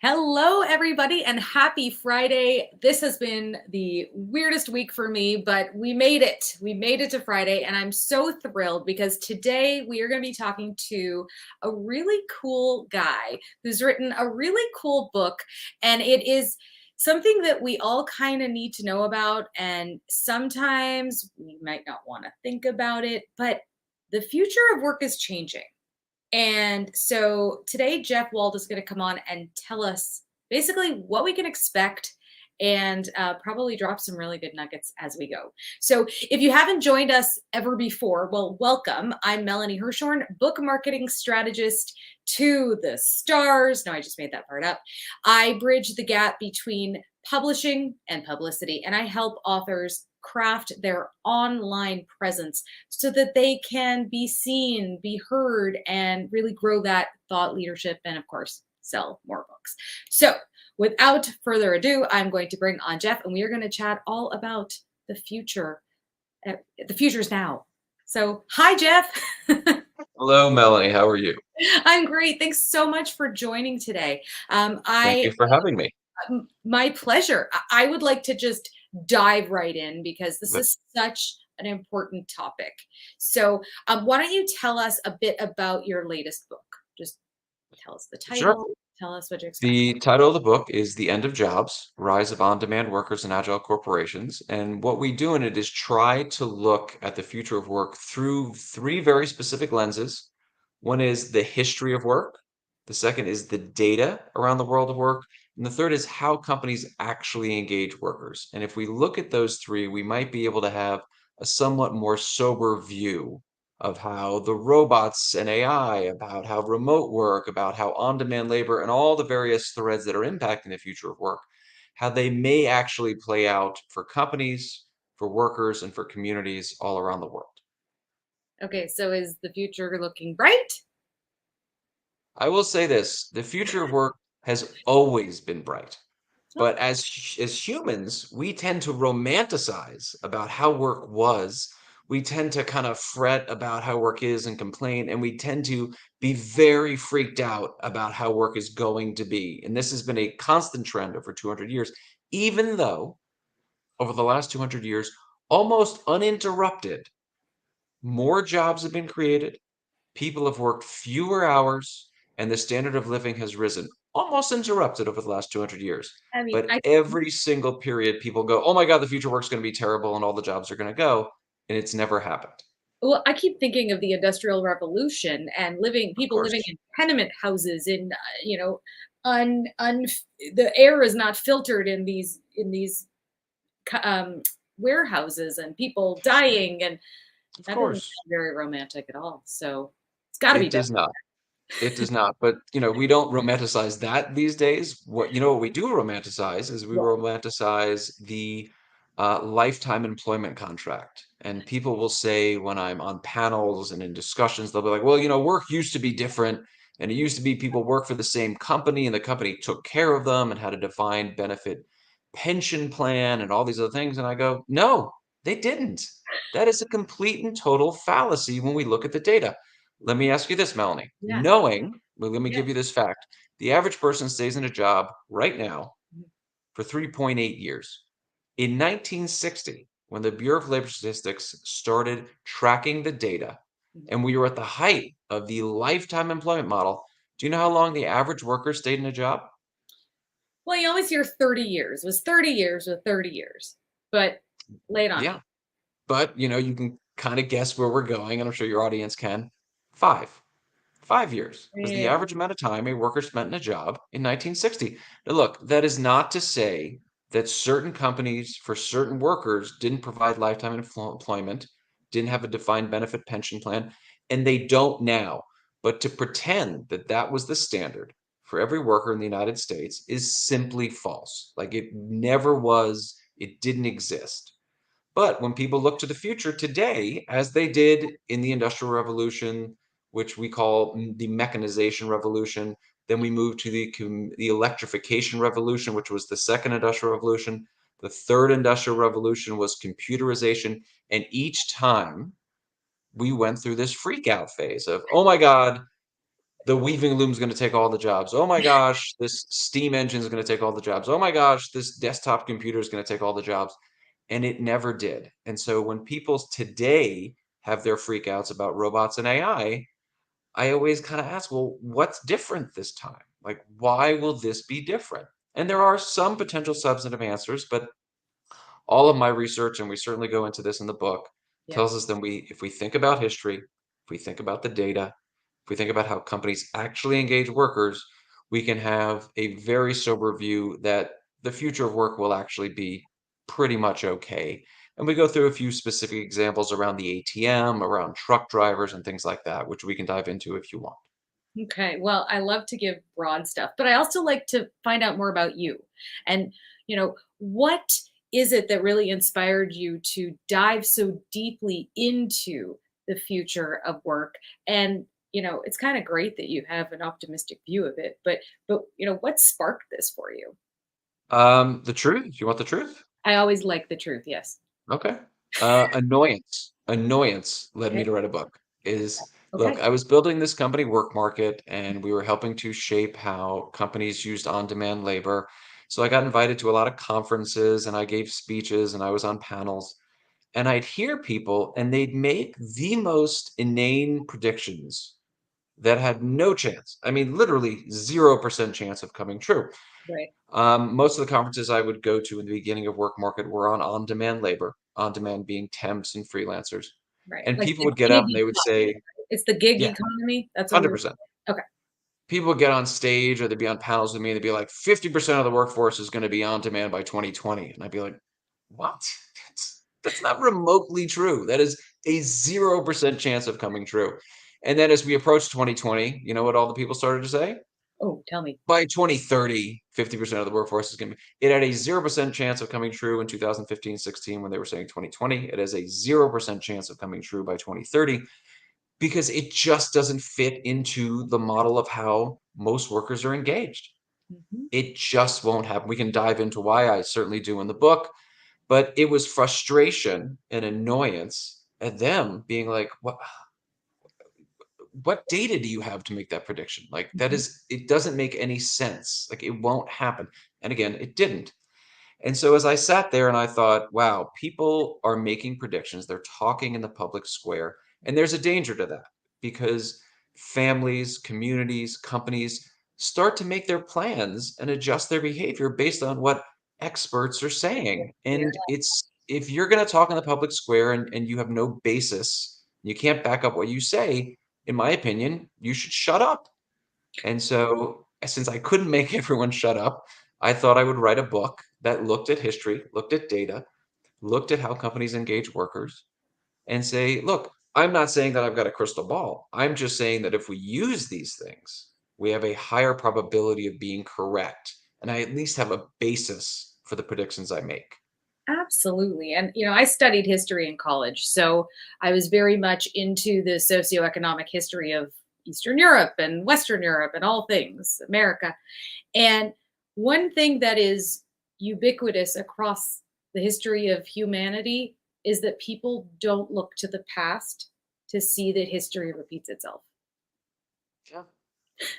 Hello, everybody, and happy Friday. This has been the weirdest week for me, but we made it. We made it to Friday, and I'm so thrilled because today we are going to be talking to a really cool guy who's written a really cool book, and it is something that we all kind of need to know about. And sometimes we might not want to think about it, but the future of work is changing. And so today, Jeff Wald is going to come on and tell us basically what we can expect and probably drop some really good nuggets as we go. So if you haven't joined us ever before, well, welcome. I'm Melanie Hirschhorn, book marketing strategist to the stars. No, I just made that part up. I bridge the gap between publishing and publicity, and I help authors craft their online presence so that they can be seen, be heard, and really grow that thought leadership and, of course, sell more books. So, without further ado, I'm going to bring on Jeff and we are going to chat all about the future. The future's now. So, hi, Jeff. Hello, Melanie. How are you? I'm great. Thanks so much for joining today. Thank I you for having me. My pleasure. I would like to just dive right in because this But is such an important topic. So, why don't you tell us a bit about your latest book? Just tell us the sure. title, tell us what you expect. The title of the book is The End of Jobs: Rise of On-Demand Workers and Agile Corporations. And what we do in it is try to look at the future of work through three very specific lenses. One is the history of work, the second is the data around the world of work, and the third is how companies actually engage workers. And if we look at those three, we might be able to have a somewhat more sober view of how the robots and AI, about how remote work, about how on-demand labor, and all the various threads that are impacting the future of work, how they may actually play out for companies, for workers, and for communities all around the world. Okay, so is the future looking bright? I will say this, the future of work has always been bright. Oh, But as humans, we tend to romanticize about how work was. We tend to kind of fret about how work is and complain, and we tend to be very freaked out about how work is going to be. And this has been a constant trend over 200 years, even though over the last 200 years, almost uninterrupted, more jobs have been created, people have worked fewer hours, and the standard of living has risen, almost interrupted over the last 200 years. I mean, But every single period, people go, oh my God, the future work's going to be terrible and all the jobs are going to go. And it's never happened. well, I keep thinking of the Industrial Revolution and Of people living course. in tenement houses in, un, un, the air is not filtered in these warehouses and people dying, and Of that doesn't course. sound very romantic at all. So it's got to be It better. does not. It does not. But, we don't romanticize that these days. What we do romanticize is we What? romanticize the lifetime employment contract. And people will say when I'm on panels and in discussions, they'll be like, well, work used to be different. And it used to be people work for the same company and the company took care of them and had a defined benefit pension plan and all these other things. And I go, no, they didn't. That is a complete and total fallacy when we look at the data. Let me ask you this, Melanie. Yeah. Well, let me Yeah. give you this fact. The average person stays in a job right now for 3.8 years. In 1960, when the Bureau of Labor Statistics started tracking the data, and we were at the height of the lifetime employment model, do you know how long the average worker stayed in a job? Well, you always hear 30 years. It was 30 years with 30 years. But lay it on Yeah, me. but you can kind of guess where we're going, and I'm sure your audience can. Five. 5 years was the Yeah. average amount of time a worker spent in a job in 1960. Now, look, that is not to say that certain companies for certain workers didn't provide lifetime employment, didn't have a defined benefit pension plan, and they don't now. But to pretend that that was the standard for every worker in the United States is simply false. Like it never was, it didn't exist. But when people look to the future today, as they did in the Industrial Revolution, which we call the mechanization revolution, then we moved to the electrification revolution, which was the second industrial revolution. The third industrial revolution was computerization. And each time we went through this freak out phase of, oh my God, the weaving loom is going to take all the jobs. Oh my gosh, this steam engine is going to take all the jobs. Oh my gosh, this desktop computer is going to take all the jobs. And it never did. And so when people today have their freakouts about robots and I always kind of ask, well, what's different this time? Like, why will this be different? And there are some potential substantive answers, but all of my research, and we certainly go into this in the book, Yeah. tells us that if we think about history, if we think about the data, if we think about how companies actually engage workers, we can have a very sober view that the future of work will actually be pretty much okay. And we go through a few specific examples around the ATM, around truck drivers, and things like that, which we can dive into if you want. Okay. Well, I love to give broad stuff, but I also like to find out more about you. And, what is it that really inspired you to dive so deeply into the future of work? And, it's kind of great that you have an optimistic view of it, but what sparked this for you? The truth. You want the truth? I always like the truth. Yes. Okay. Annoyance led me Okay. to write a book. Look, Okay. I was building this company Work Market, and we were helping to shape how companies used on-demand labor. So I got invited to a lot of conferences, and I gave speeches, and I was on panels, and I'd hear people, and they'd make the most inane predictions that had no chance. I mean, literally 0% chance of coming true. Right. Most of the conferences I would go to in the beginning of Work Market were on-demand labor, on-demand being temps and freelancers. Right. And Like people the would get gig up and they would economy. say, It's the gig yeah, economy. That's what we're. 100%. Okay. People would get on stage or they'd be on panels with me and they'd be like, 50% of the workforce is going to be on demand by 2020. And I'd be like, what? That's not remotely true. That is a 0% chance of coming true. And then as we approached 2020, you know what all the people started to say? Oh, tell me. By 2030, 50% of the workforce is going to be. It had a 0% chance of coming true in 2015-16 when they were saying 2020. It has a 0% chance of coming true by 2030 because it just doesn't fit into the model of how most workers are engaged. Mhm. It just won't happen. We can dive into why. I certainly do in the book, but it was frustration and annoyance at them being like, what data do you have to make that prediction? Like Mhm. it doesn't make any sense. Like it won't happen. And again, it didn't. And so as I sat there and I thought, wow, people are making predictions. They're talking in the public square. And there's a danger to that because families, communities, companies start to make their plans and adjust their behavior based on what experts are saying. Yeah. And it's if you're going to talk in the public square and you have no basis, you can't back up what you say, in my opinion, you should shut up. And so, since I couldn't make everyone shut up, I thought I would write a book that looked at history, looked at data, looked at how companies engage workers, and say, look, I'm not saying that I've got a crystal ball. I'm just saying that if we use these things, we have a higher probability of being correct. And I at least have a basis for the predictions I make. Absolutely. And, I studied history in college. So I was very much into the socioeconomic history of Eastern Europe and Western Europe and all things, America. And one thing that is ubiquitous across the history of humanity is that people don't look to the past to see that history repeats itself. Yeah.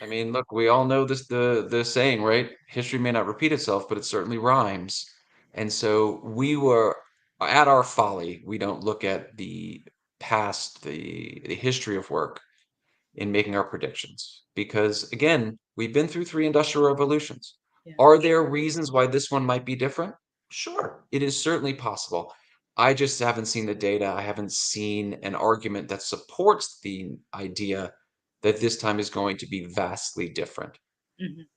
I mean, look, we all know this the saying, right? History may not repeat itself, but it certainly rhymes. And so we were at our folly, we don't look at the past, the history of work in making our predictions. Because again, we've been through three industrial revolutions. Yeah. Are there reasons why this one might be different? Sure, it is certainly possible. I just haven't seen the data. I haven't seen an argument that supports the idea that this time is going to be vastly different. Mhm.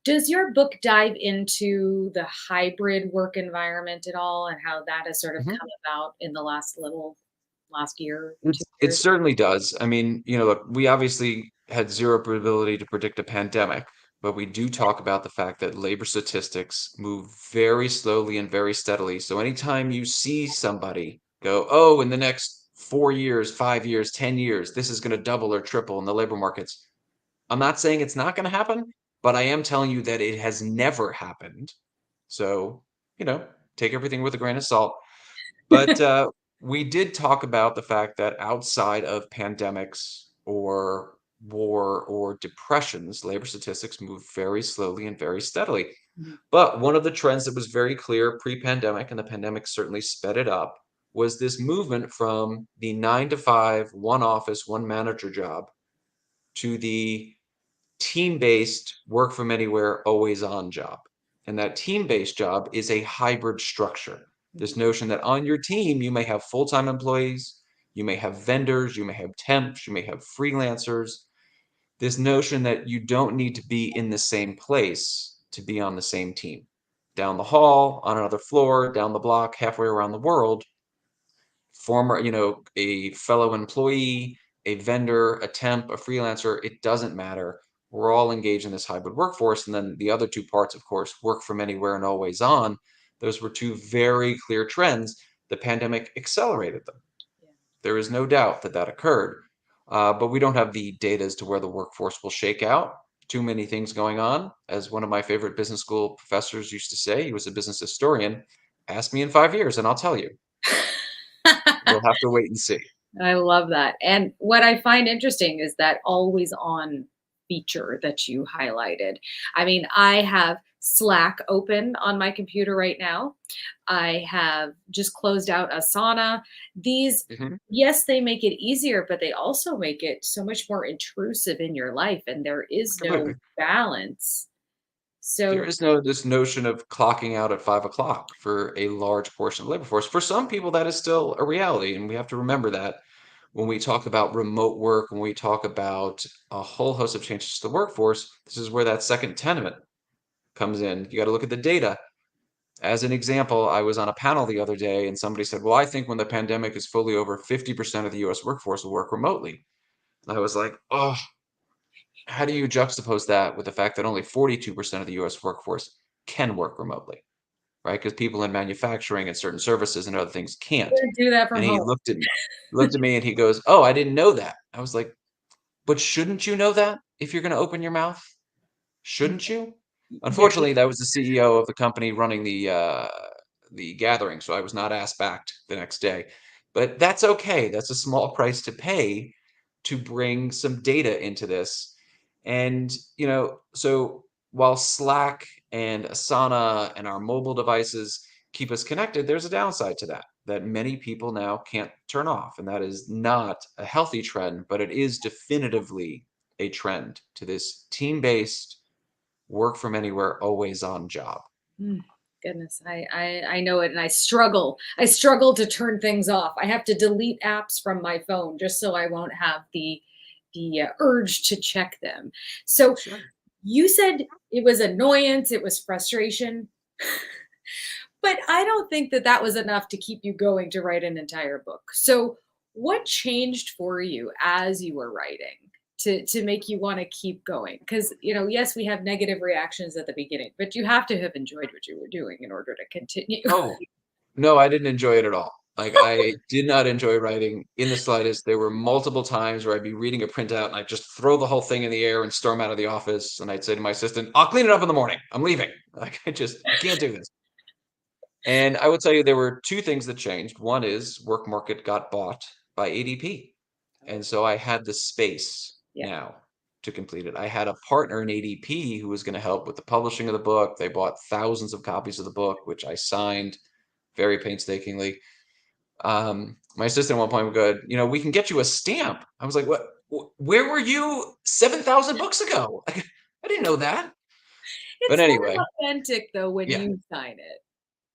Does your book dive into the hybrid work environment at all and how that has sort of Mhm. come about in the last year, two It years? certainly does. I mean, look, we obviously had zero ability to predict a pandemic, but we do talk about the fact that labor statistics move very slowly and very steadily. So anytime you see somebody go, oh, in the next 4 years, 5 years, 10 years, this is going to double or triple in the labor markets. I'm not saying it's not going to happen, but I am telling you that it has never happened. So, you know, take everything with a grain of salt. But we did talk about the fact that outside of pandemics or war or depressions, labor statistics move very slowly and very steadily. Mhm. But one of the trends that was very clear pre-pandemic, and the pandemic certainly sped it up, was this movement from the 9 to 5, one office, one manager job to the team-based work from anywhere, always on job. And that team-based job is a hybrid structure. This notion that on your team, you may have full-time employees, you may have vendors, you may have temps, you may have freelancers. This notion that you don't need to be in the same place to be on the same team. Down the hall, on another floor, down the block, halfway around the world, former, a fellow employee, a vendor, a temp, a freelancer, it doesn't matter. We're all engaged in this hybrid workforce. And then the other two parts, of course, work from anywhere and always on. Those were two very clear trends. The pandemic accelerated them. Yeah. There is no doubt that that occurred. But we don't have the data as to where the workforce will shake out. Too many things going on. As one of my favorite business school professors used to say, he was a business historian, ask me in 5 years and I'll tell you. We'll have to wait and see. I love that. And what I find interesting is that always on feature that you highlighted. I mean, I have Slack open on my computer right now. I have just closed out Asana. These, Mhm. yes, they make it easier, but they also make it so much more intrusive in your life, and there is no Completely. balance. There So, is no this notion of clocking out at 5 o'clock for a large portion of the labor force. For some people, that is still a reality, and we have to remember that when we talk about remote work, when we talk about a whole host of changes to the workforce, this is where that second tenement comes in. You got to look at the data. As an example, I was on a panel the other day, and somebody said, "Well, I think when the pandemic is fully over, 50% of the US workforce will work remotely." And I was like, "Oh, how do you juxtapose that with the fact that only 42% of the US workforce can work remotely, right? Because people in manufacturing and certain services and other things can't." do that And from he home. looked at me and he goes, "Oh, I didn't know that." I was like, "But shouldn't you know that if you're going to open your mouth? Shouldn't you?" Yeah. Unfortunately, that was the CEO of the company running the gathering, so I was not asked back the next day. But that's okay. That's a small price to pay to bring some data into this. And, so while Slack and Asana and our mobile devices keep us connected, there's a downside to that, that many people now can't turn off. And that is not a healthy trend, but it is definitively a trend to this team-based work from anywhere, always on job. Mm, goodness, I know it, and I struggle. I struggle to turn things off. I have to delete apps from my phone just so I won't have the urge to check them. So Sure. you said it was annoyance, it was frustration, but I don't think that that was enough to keep you going to write an entire book. So what changed for you as you were writing to make you want to keep going? Because yes, we have negative reactions at the beginning, but you have to have enjoyed what you were doing in order to continue. Oh, no, I didn't enjoy it at all. Like, I did not enjoy writing in the slightest. There were multiple times where I'd be reading a printout and I'd just throw the whole thing in the air and storm out of the office. And I'd say to my assistant, "I'll clean it up in the morning. I'm leaving." Like, I can't do this. And I will tell you, there were two things that changed. One is Work Market got bought by ADP. And so I had the space Yeah. now to complete it. I had a partner in ADP who was going to help with the publishing of the book. They bought thousands of copies of the book, which I signed very painstakingly. My assistant at one point would go, "We can get you a stamp." I was like, "What? Where were you 7,000 books ago?" I didn't know that. But It's anyway, more authentic though when yeah. you sign it.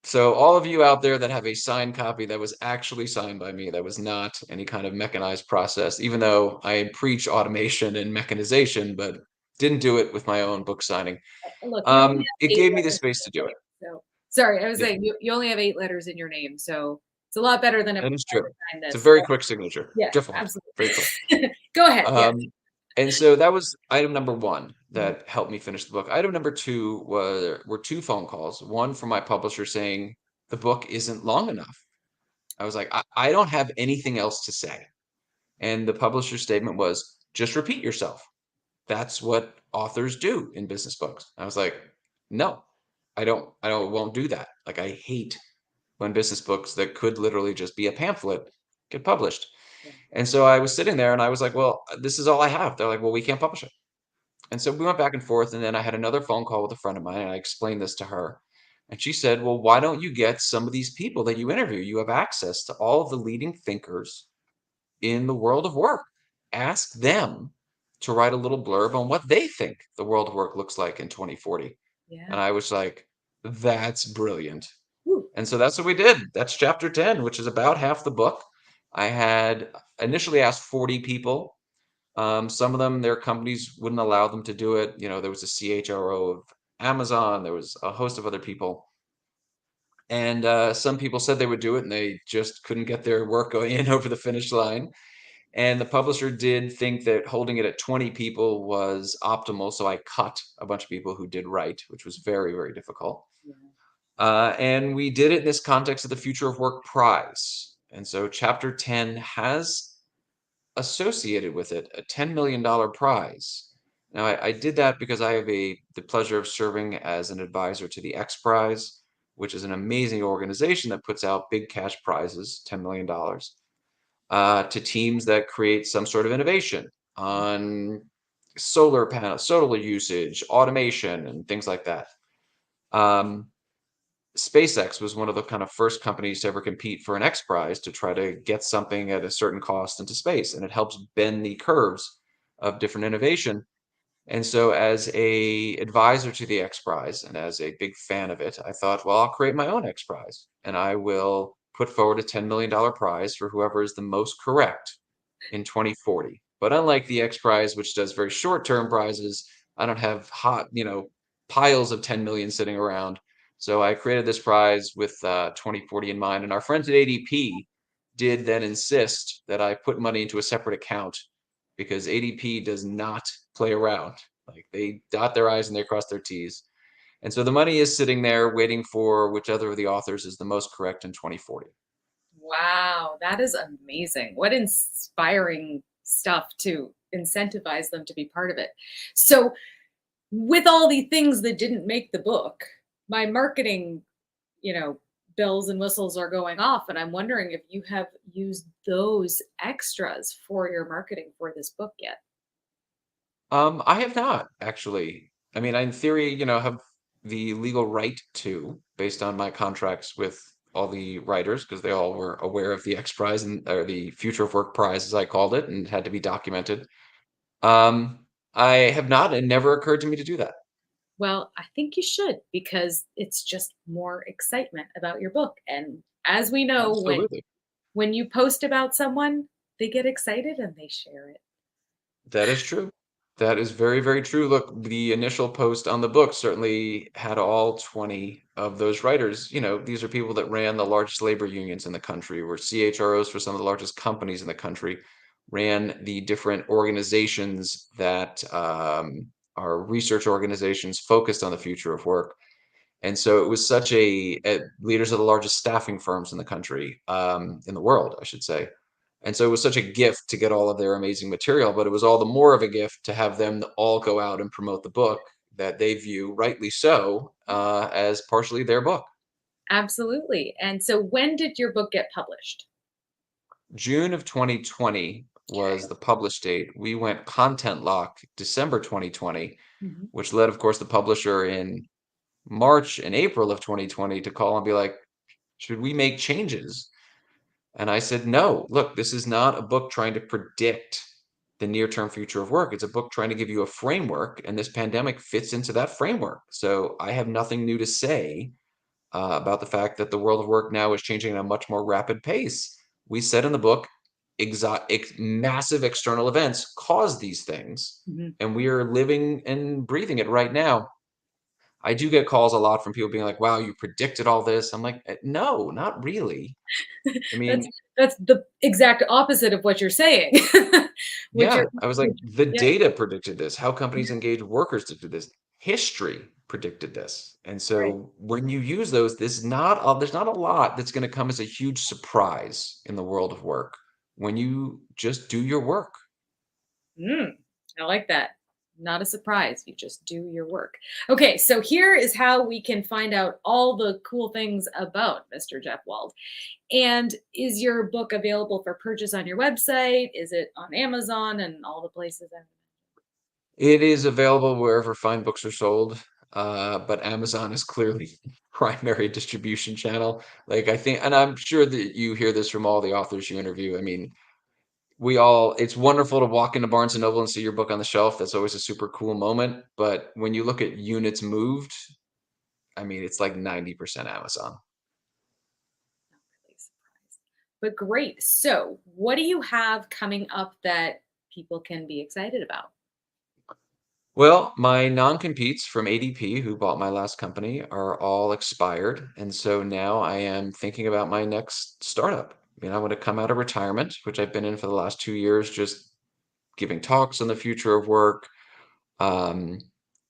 So all of you out there that have a signed copy that was actually signed by me, that was not any kind of mechanized process, even though I preach automation and mechanization, but didn't do it with my own book signing. Look, you only have It eight gave me the letters in space to do your it. name. So sorry, I was Yeah, saying you only have 8 letters in your name. So it's a lot better than if that is I true. had signed It's a this. very But quick signature. yeah, Jeff Wald, very quick. absolutely. Go ahead. Yes. Um, and so that was item number one Mhm. that helped me finish the book. Item number two were two phone calls. One from my publisher saying the book isn't long enough. I was like, I don't have anything else to say. And the publisher's statement was, "Just repeat yourself. That's what authors do in business books." I was like, "No, won't do that." Like, I hate when business books that could literally just be a pamphlet get published. Yeah. And so I was sitting there and I was like, well, this is all I have. They're like, well, we can't publish it. And so we went back and forth. And then I had another phone call with a friend of mine and I explained this to her. And she said, well, why don't you get some of these people that you interview? You have access to all of the leading thinkers in the world of work. Ask them to write a little blurb on what they think the world of work looks like in 2040. Yeah. And I was like, that's brilliant. Woo. And so that's what we did. That's chapter 10, which is about half the book. I had initially asked 40 people. Some of them, their companies wouldn't allow them to do it. There was a CHRO of Amazon, there was a host of other people. And some people said they would do it and they just couldn't get their work going in over the finish line. And the publisher did think that holding it at 20 people was optimal. So I cut a bunch of people who did write, which was very, very difficult. Yeah. And we did it in this context of the Future of Work Prize. And so chapter 10 has associated with it a $10 million prize. Now, I did that because I have the pleasure of serving as an advisor to the X Prize, which is an amazing organization that puts out big cash prizes, $10 million, to teams that create some sort of innovation on solar panels, solar usage, automation, and things like that. SpaceX was one of the kind of first companies to ever compete for an X Prize to try to get something at a certain cost into space, and it helps bend the curves of different innovation. And so, as a advisor to the X Prize and as a big fan of it, I thought, well, I'll create my own X Prize, and I will put forward a $10 million prize for whoever is the most correct in 2040. But unlike the X Prize, which does very short-term prizes, I don't have piles of 10 million sitting around. So I created this prize with 2040 in mind. And our friends at ADP did then insist that I put money into a separate account because ADP does not play around. Like they dot their I's and they cross their T's. And so the money is sitting there waiting for whichever of the authors is the most correct in 2040. Wow, that is amazing. What inspiring stuff to incentivize them to be part of it. So, with all the things that didn't make the book, my marketing, you know, bells and whistles are going off. And I'm wondering if you have used those extras for your marketing for this book yet. I have not actually. I mean, I, in theory, have the legal right to, based on my contracts with all the writers, because they all were aware of the X Prize and or the Future of Work Prize, as I called it, and it had to be documented. I have not, and never occurred to me to do that. Well, I think you should because it's just more excitement about your book. And as we know, Absolutely. when you post about someone, they get excited and they share it. That is true. That is very, very true. Look, the initial post on the book certainly had all 20 of those writers. These are people that ran the largest labor unions in the country, were CHROs for some of the largest companies in the country, ran the different organizations that are research organizations focused on the future of work. And so it was such leaders of the largest staffing firms in the country, in the world, I should say. And so it was such a gift to get all of their amazing material, but it was all the more of a gift to have them all go out and promote the book that they view, rightly so, as partially their book. Absolutely. And so when did your book get published? June of 2020 was the publish date. We went content lock December 2020, Mhm. which led, of course, the publisher in March and April of 2020 to call and be like, should we make changes? And I said, no, look, this is not a book trying to predict the near term future of work. It's a book trying to give you a framework, and this pandemic fits into that framework. So I have nothing new to say about the fact that the world of work now is changing at a much more rapid pace. We said in the book, massive external events cause these things, Mhm. and we are living and breathing it right now. I do get calls a lot from people being like, wow, you predicted all this. I'm like, no, not really. I That's mean, that's the exact opposite of what you're saying. Which yeah, you're I was like, which the yeah, data predicted this. How companies yeah, engage workers predicted this. History predicted this. And right. so when you use those, there's not a lot that's going to come as a huge surprise in the world of work when you just do your work. Mm, I like that. Not a surprise. You just do your work. Okay, so here is how we can find out all the cool things about Mr. Jeff Wald. And is your book available for purchase on your website? Is it on Amazon and all the places? It is available wherever fine books are sold, but Amazon is clearly primary distribution channel. Like I think, and I'm sure that you hear this from all the authors you interview. I mean, it's wonderful to walk into Barnes and Noble and see your book on the shelf. That's always a super cool moment. But when you look at units moved, I mean, it's like 90% Amazon. Not really surprised. But great. So, what do you have coming up that people can be excited about? Well, my non-competes from ADP, who bought my last company, are all expired. And so now I am thinking about my next startup. I mean, I want to come out of retirement, which I've been in for the last 2 years, just giving talks on the future of work, um,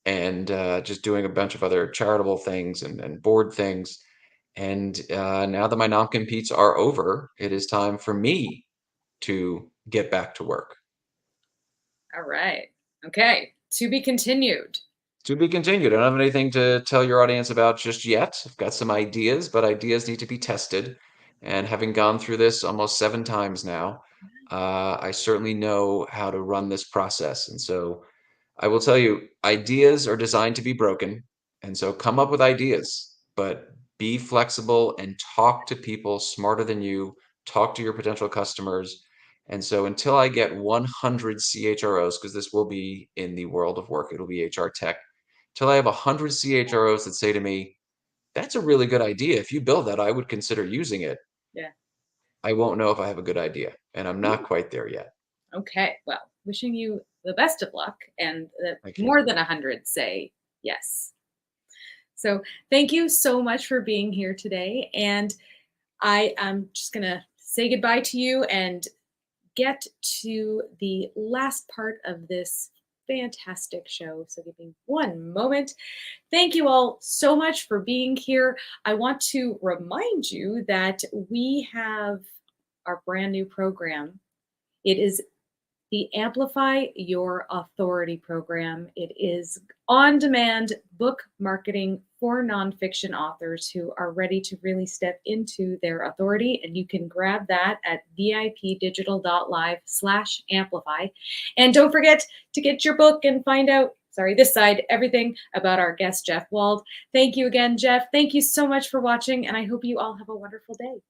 and just doing a bunch of other charitable things and board things. And now that my non-competes are over, it is time for me to get back to work. All right. Okay. To be continued. To be continued. I don't have anything to tell your audience about just yet. I've got some ideas, but ideas need to be tested. And having gone through this almost 7 times now, I certainly know how to run this process. And so I will tell you, ideas are designed to be broken. And so come up with ideas, but be flexible and talk to people smarter than you, talk to your potential customers. And so until I get 100 CHROs, because this will be in the world of work, it'll be HR tech, till I have 100 CHROs that say to me, that's a really good idea. If you build that, I would consider using it. Yeah. I won't know if I have a good idea. And I'm not quite there yet. Okay. Well, wishing you the best of luck and that Thank you. more than 100 say yes. So, thank you so much for being here today. And I am just going to say goodbye to you and get to the last part of this fantastic show. So, give me one moment. Thank you all so much for being here. I want to remind you that we have our brand new program. It is the Amplify Your Authority program. It is on demand book marketing for nonfiction authors who are ready to really step into their authority. And you can grab that at vipdigital.live/amplify. And don't forget to get your book and find out, this side, everything about our guest, Jeff Wald. Thank you again, Jeff. Thank you so much for watching. And I hope you all have a wonderful day.